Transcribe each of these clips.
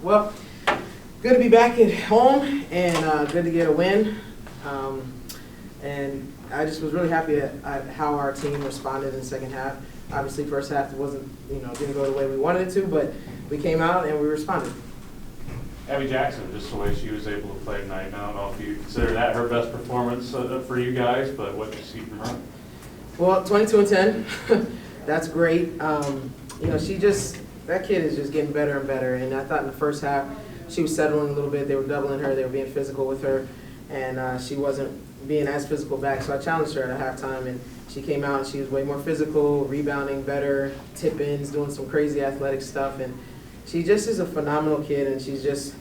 Well, good to be back at home and good to get a win. And I just was really happy at how our team responded in the second half. Obviously, first half wasn't, didn't go the way we wanted it to, but we came out and we responded. Abby Jackson, just the way she was able to play tonight. I don't know if you consider that her best performance for you guys, but what did you see from her? Well, 22 and 10, that's great. That kid is just getting better and better. And I thought in the first half she was settling a little bit. They were doubling her. They were being physical with her, and she wasn't being as physical back. So I challenged her at halftime, and she came out and she was way more physical, rebounding better, tip-ins, doing some crazy athletic stuff. And she just is a phenomenal kid, and she's just,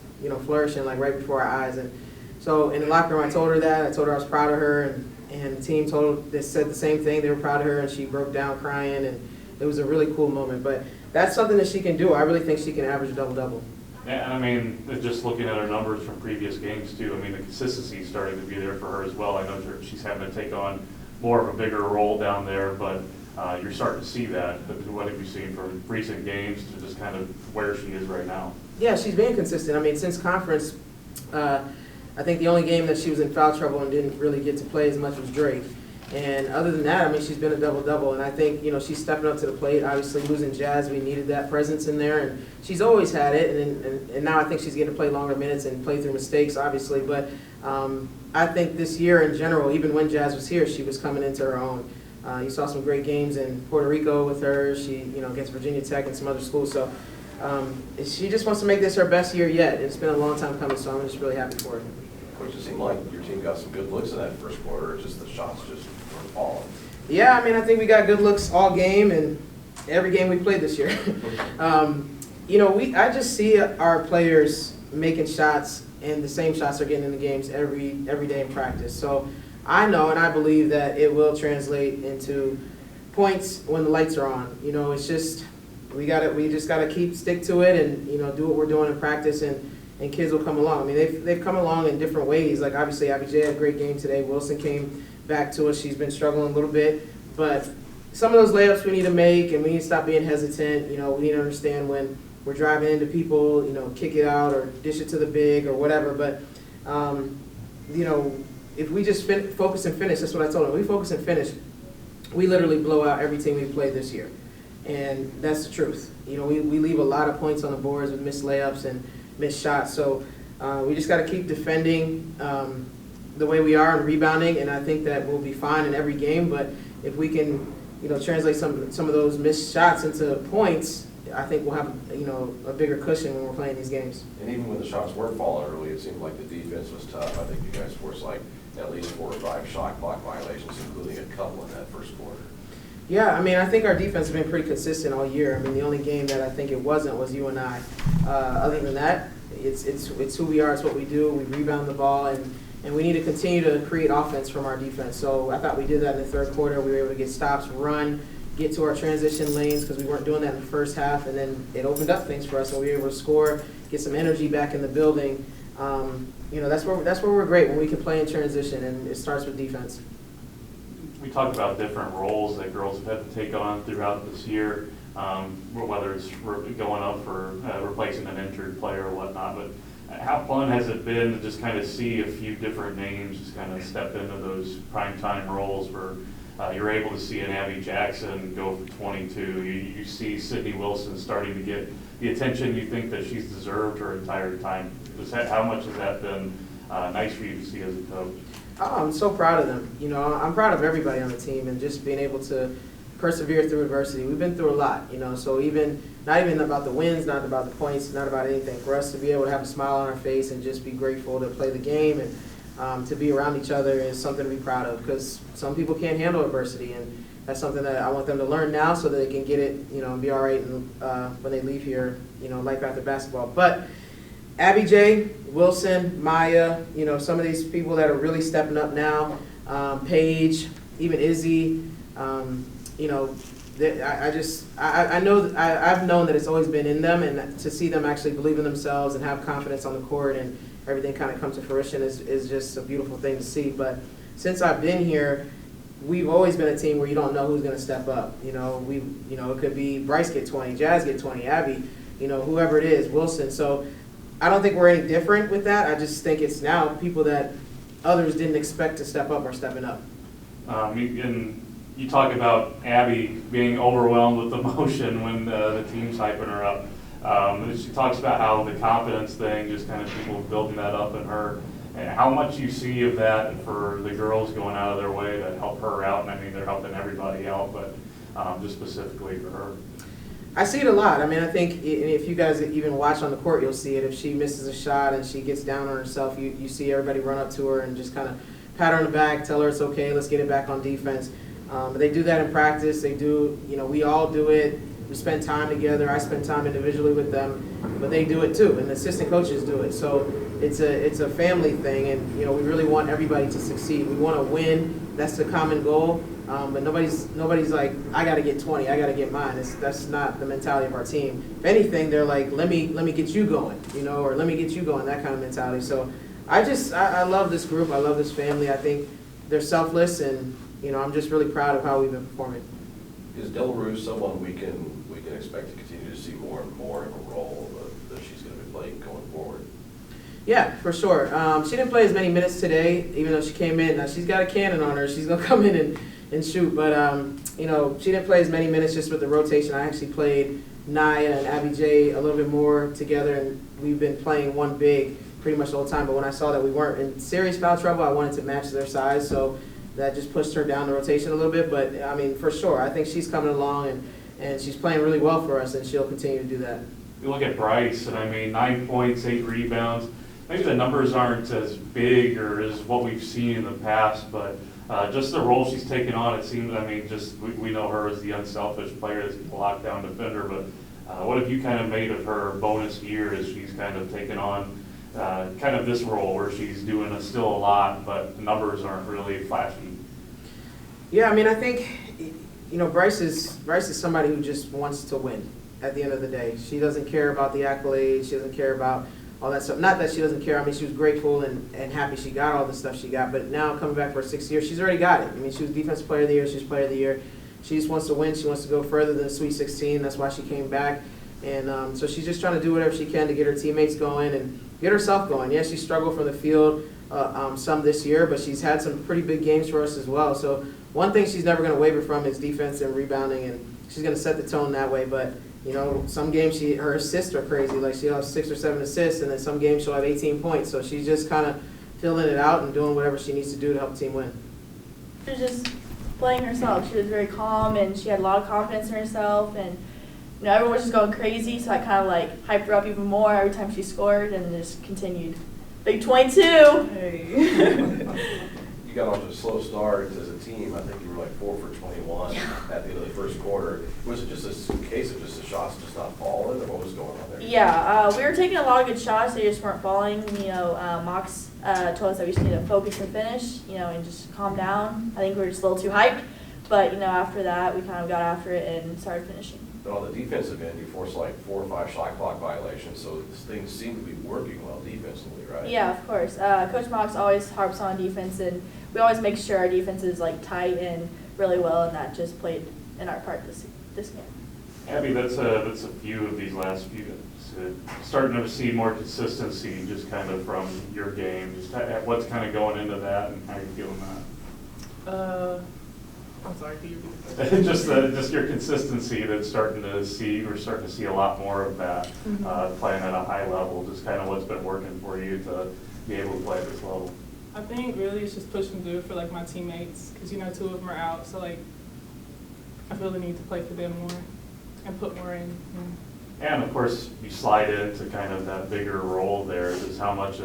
flourishing like right before our eyes. And so in the locker room, I told her that. I told her I was proud of her, and the team said the same thing. They were proud of her, and she broke down crying, and it was a really cool moment. But that's something that she can do. I really think she can average a double-double. Yeah, and just looking at her numbers from previous games too, the consistency is starting to be there for her as well. I know she's having to take on more of a bigger role down there, but you're starting to see that. But what have you seen from recent games to just kind of where she is right now? Yeah, she's been consistent. Since conference, I think the only game that she was in foul trouble and didn't really get to play as much was Drake. And other than that, she's been a double-double. And I think, she's stepping up to the plate. Obviously, losing Jazz, we needed that presence in there. And she's always had it. And now I think she's getting to play longer minutes and play through mistakes, obviously. But I think this year in general, even when Jazz was here, she was coming into her own. You saw some great games in Puerto Rico with her. She, against Virginia Tech and some other schools. So she just wants to make this her best year yet. It's been a long time coming, so I'm just really happy for her. Coach, it seemed like your team got some good looks in that first quarter. It's just the shots just were falling. Yeah, I think we got good looks all game and every game we played this year. I just see our players making shots, and the same shots are getting in the games every day in practice. So I know and I believe that it will translate into points when the lights are on. It's just we just gotta stick to it and do what we're doing in practice, and kids will come along. They've come along in different ways. Like obviously Abby J had a great game today. Wilson came back to us. She's been struggling a little bit, but some of those layups we need to make, and we need to stop being hesitant. We need to understand when we're driving into people, kick it out or dish it to the big or whatever. But if we just focus and finish, that's what I told them. We focus and finish, we literally blow out every team we played this year, and that's the truth. We leave a lot of points on the boards with missed layups and missed shots. So we just got to keep defending the way we are and rebounding, and I think that we'll be fine in every game. But if we can, translate some of those missed shots into points, I think we'll have a bigger cushion when we're playing these games. And even when the shots were falling early, it seemed like the defense was tough. I think you guys forced at least 4 or 5 shot clock violations, including a couple in that first quarter. Yeah, I think our defense has been pretty consistent all year. The only game that I think it wasn't was you and I. Other than that, it's who we are, it's what we do. We rebound the ball, and we need to continue to create offense from our defense. So I thought we did that in the third quarter. We were able to get stops, run, get to our transition lanes because we weren't doing that in the first half, and then it opened up things for us, and we were able to score, get some energy back in the building. That's where we're great, when we can play in transition, and it starts with defense. We talked about different roles that girls have had to take on throughout this year, whether it's going up for replacing an injured player or whatnot. But how fun has it been to just kind of see a few different names just kind of step into those primetime roles where you're able to see an Abby Jackson go for 22. You see Sydney Wilson starting to get the attention you think that she's deserved her entire time. How much has that been nice for you to see as a coach? Oh, I'm so proud of them. I'm proud of everybody on the team, and just being able to persevere through adversity. We've been through a lot, so not even about the wins, not about the points, not about anything. For us to be able to have a smile on our face and just be grateful to play the game and to be around each other is something to be proud of, because some people can't handle adversity, and that's something that I want them to learn now so that they can get it, and be all right when they leave here, life after basketball. But Abby J, Wilson, Maya, some of these people that are really stepping up now, Paige, even Izzy, I've known that it's always been in them, and to see them actually believe in themselves and have confidence on the court and everything kind of come to fruition is just a beautiful thing to see. But since I've been here, we've always been a team where you don't know who's going to step up. It could be Bryce get 20, Jazz get 20, Abby, whoever it is, Wilson. So I don't think we're any different with that. I just think it's now people that others didn't expect to step up are stepping up. And you talk about Abby being overwhelmed with emotion when the team's hyping her up. She talks about how the confidence thing, just kind of people building that up in her, and how much you see of that for the girls going out of their way to help her out. And I mean, they're helping everybody out, but just specifically for her. I see it a lot. I mean, I think if you guys even watch on the court, you'll see it. If she misses a shot and she gets down on herself, you see everybody run up to her and just kind of pat her on the back, tell her it's okay, let's get it back on defense. They do that in practice. They do, we all do it. We spend time together. I spend time individually with them, but they do it too, and the assistant coaches do it. So it's a family thing, and we really want everybody to succeed. We want to win. That's the common goal. But nobody's like, I got to get 20. I got to get mine. That's not the mentality of our team. If anything, they're like, let me get you going, or let me get you going. That kind of mentality. So I love this group. I love this family. I think they're selfless, and I'm just really proud of how we've been performing. Is Del Ruse someone we can expect to continue to see more and more of a role that she's going to be playing going forward? Yeah, for sure. She didn't play as many minutes today, even though she came in. Now, she's got a cannon on her. She's going to come in and shoot. But, she didn't play as many minutes just with the rotation. I actually played Naya and Abby J a little bit more together, and we've been playing one big pretty much the whole time. But when I saw that we weren't in serious foul trouble, I wanted to match their size. So that just pushed her down the rotation a little bit. But, I mean, for sure, I think she's coming along, and she's playing really well for us, and she'll continue to do that. You look at Bryce, and I mean, 9 points, 8 rebounds. Maybe the numbers aren't as big or as what we've seen in the past, but just the role she's taken on, it seems, we know her as the unselfish player, as a lockdown defender, but what have you kind of made of her bonus year as she's kind of taken on kind of this role where she's doing still a lot, but the numbers aren't really flashy? Yeah, I mean, I think, Bryce is somebody who just wants to win at the end of the day. She doesn't care about the accolades. She doesn't care about all that stuff. Not that she doesn't care. I mean, she was grateful and happy she got all the stuff she got. But now coming back for her 6th year, she's already got it. I mean, she was Defensive Player of the Year. She was Player of the Year. She just wants to win. She wants to go further than the Sweet 16. That's why she came back. And so she's just trying to do whatever she can to get her teammates going and get herself going. Yeah, she struggled from the field some this year, but she's had some pretty big games for us as well. So one thing she's never going to waver from is defense and rebounding, and she's going to set the tone that way. But some games her assists are crazy. Like she'll have 6 or 7 assists, and then some games she'll have 18 points. So she's just kind of filling it out and doing whatever she needs to do to help the team win. She was just playing herself. She was very calm, and she had a lot of confidence in herself. And everyone was just going crazy, so I kind of like hyped her up even more every time she scored, and just continued. Big 22. Hey. You got off to a slow start as a team. I think you were like 4 for 21 at the end of the first quarter. Was it just a case of just the shots just not falling, or what was going on there? Yeah, we were taking a lot of good shots. They just weren't falling. Mox told us that we just need to focus and finish, and just calm down. I think we were just a little too hyped. But, after that, we kind of got after it and started finishing. But on the defensive end, you forced like 4 or 5 shot clock violations, so things seem to be working well defensively, right? Yeah, of course. Coach Mox always harps on defense, and we always make sure our defense is like tight and really well, and that just played in our part this game. Abby, that's a few of these last few games. Starting to see more consistency just kind of from your game. Just what's kind of going into that, and how you feeling that? I'm sorry, can you repeat the question? just your consistency we're starting to see a lot more of that, playing at a high level, just kind of what's been working for you to be able to play at this level. I think really it's just pushing through for like my teammates, because 2 of them are out, so like I feel the need to play for them more and put more in. And of course, you slide into kind of that bigger role there. How much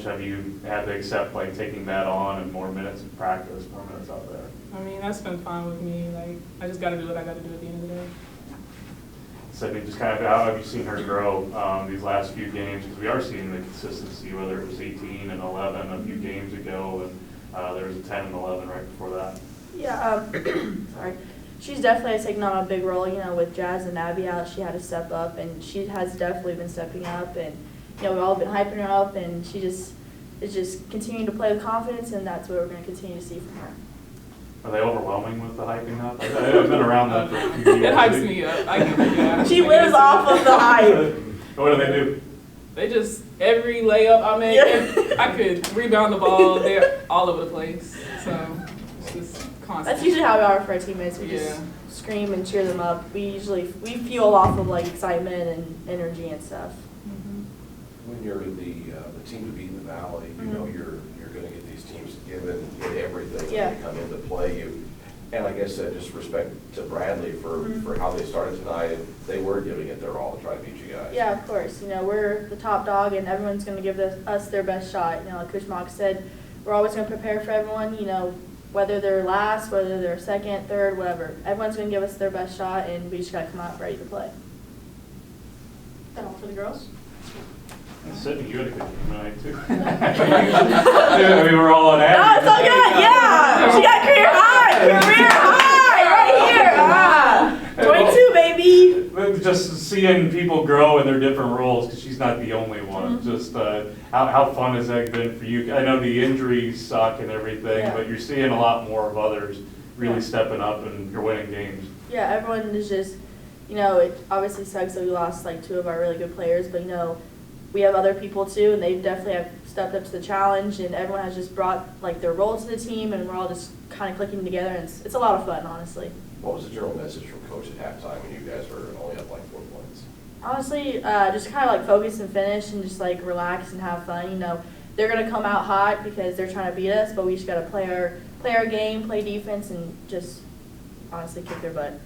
have you had to accept, like taking that on and more minutes in practice, more minutes out there? I mean, that's been fine with me. Like, I just got to do what I got to do at the end of the day. So I mean, just kind of how have you seen her grow these last few games? Because we are seeing the consistency, whether it was 18 and 11 a few games ago, and there was a 10 and 11 right before that. Yeah, sorry. She's definitely taken on a big role, with Jazz and Abby out. She had to step up, and she has definitely been stepping up. And, we've all been hyping her up, and she is just continuing to play with confidence, and that's what we're going to continue to see from her. Are they overwhelming with the hyping up? I've been around that for a few years. It hypes me up. I get it, yeah. She lives off of the hype. What do they do? They just, every layup I make, Yeah. I could rebound the ball. They're all over the place. So it's just constant. That's usually how we are for our teammates. We just Yeah. scream and cheer them up. We fuel off of like excitement and energy and stuff. Mhm. When you're the team to beat in the Valley, you know, Mhm. you're gonna get these teams given everything Yeah. when they come into play. And like I said, just respect to Bradley Mhm. for how they started tonight. They were giving it their all to try to beat you guys. Yeah, of course. You know, we're the top dog, and everyone's going to give us their best shot. You know, like Coach Mock said, we're always going to prepare for everyone. You know, whether they're last, whether they're second, third, whatever. Everyone's going to give us their best shot, and we just got to come out ready to play. That all for the girls? Sydney, you had a good game tonight, too. I mean, we're all on No, it's all good. Yeah, she got career high. Career high right here. Ah, 22, baby. But just seeing people grow in their different roles, because she's not the only one. Mhm. Just how fun has that been for you? I know the injuries suck and everything, Yeah. but you're seeing a lot more of others really Yeah. stepping up and you're winning games. Yeah, everyone is just, you know, it obviously sucks that we lost like 2 of our really good players, but you know, we have other people too, and they definitely have stepped up to the challenge, and everyone has just brought like their role to the team, and we're all just kind of clicking together, and it's a lot of fun, honestly. What was the general message from Coach at halftime when you guys were only up like 4 points? Honestly, just kind of like focus and finish, and just like relax and have fun. You know, they're gonna come out hot because they're trying to beat us, but we just gotta play our game, play defense, and just honestly kick their butt.